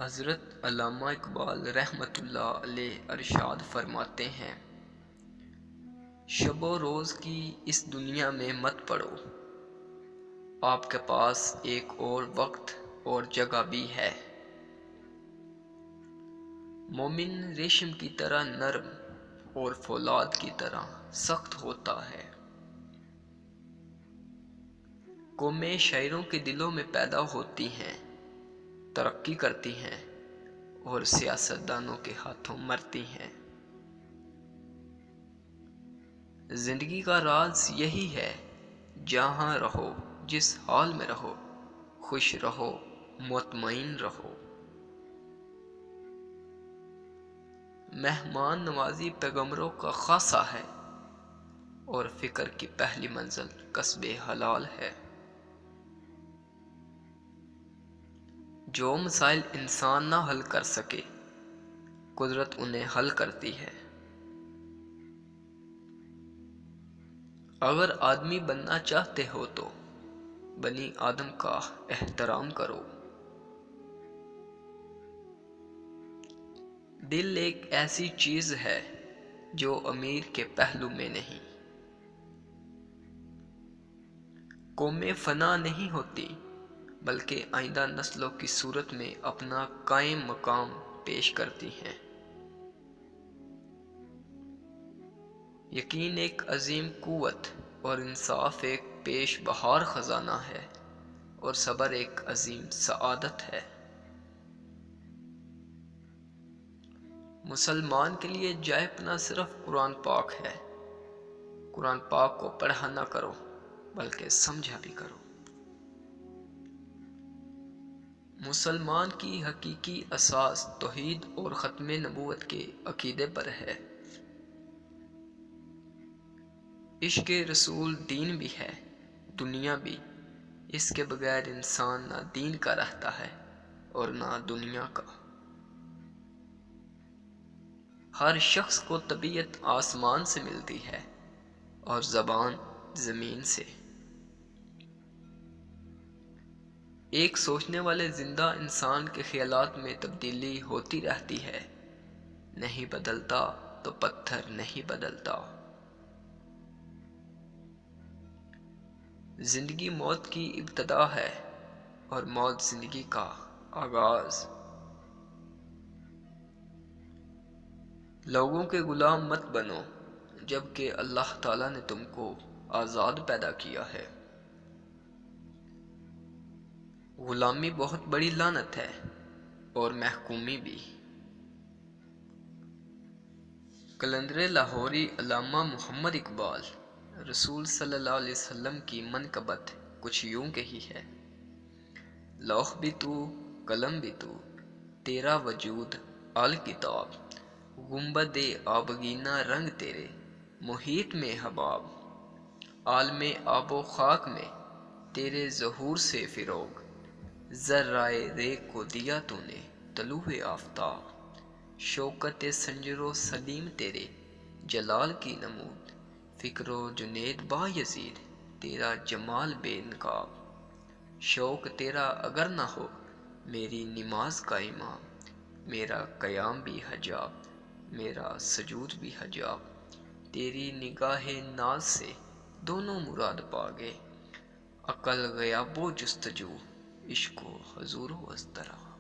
حضرت علامہ اقبال رحمۃ اللہ علیہ ارشاد فرماتے ہیں، شب و روز کی اس دنیا میں مت پڑو، آپ کے پاس ایک اور وقت اور جگہ بھی ہے۔ مومن ریشم کی طرح نرم اور فولاد کی طرح سخت ہوتا ہے۔ قومیں شاعروں کے دلوں میں پیدا ہوتی ہیں، ترقی کرتی ہیں اور سیاستدانوں کے ہاتھوں مرتی ہیں۔ زندگی کا راز یہی ہے، جہاں رہو، جس حال میں رہو، خوش رہو، مطمئن رہو۔ مہمان نوازی پیغمبروں کا خاصہ ہے اور فکر کی پہلی منزل کسب حلال ہے۔ جو مسائل انسان نہ حل کر سکے، قدرت انہیں حل کرتی ہے۔ اگر آدمی بننا چاہتے ہو تو بنی آدم کا احترام کرو۔ دل ایک ایسی چیز ہے جو امیر کے پہلو میں نہیں۔ قومیں فنا نہیں ہوتی بلکہ آئندہ نسلوں کی صورت میں اپنا قائم مقام پیش کرتی ہیں۔ یقین ایک عظیم قوت اور انصاف ایک پیش بہار خزانہ ہے اور صبر ایک عظیم سعادت ہے۔ مسلمان کے لیے جائے پناہ صرف قرآن پاک ہے۔ قرآن پاک کو پڑھا نہ کرو بلکہ سمجھا بھی کرو۔ مسلمان کی حقیقی اساس توحید اور ختم نبوت کے عقیدے پر ہے۔ عشق رسول دین بھی ہے، دنیا بھی۔ اس کے بغیر انسان نہ دین کا رہتا ہے اور نہ دنیا کا۔ ہر شخص کو طبیعت آسمان سے ملتی ہے اور زبان زمین سے۔ ایک سوچنے والے زندہ انسان کے خیالات میں تبدیلی ہوتی رہتی ہے، نہیں بدلتا تو پتھر نہیں بدلتا۔ زندگی موت کی ابتدا ہے اور موت زندگی کا آغاز۔ لوگوں کے غلام مت بنو جبکہ اللہ تعالیٰ نے تم کو آزاد پیدا کیا ہے۔ غلامی بہت بڑی لعنت ہے اور محکومی بھی۔ قلندر لاہوری علامہ محمد اقبال رسول صلی اللہ علیہ وسلم کی منقبت کچھ یوں کہی ہے، لوح بھی تو، قلم بھی تو، تیرا وجود الکتاب، گنبد آبگینہ رنگ تیرے، محیط میں حباب، عالم آب و خاک میں تیرے ظہور سے فروغ، ذرائے ریگ کو دیا تو نے طلوع آفتاب، شوکت سنجر و سلیم تیرے جلال کی نمود، فکر و جنید با یزید تیرا جمال بے نقاب، شوق تیرا اگر نہ ہو میری نماز کا امام، میرا قیام بھی حجاب، میرا سجود بھی حجاب، تیری نگاہ ناز سے دونوں مراد پا گئے، عقل غیاب و جستجو، عشق و حضور و اضطراب۔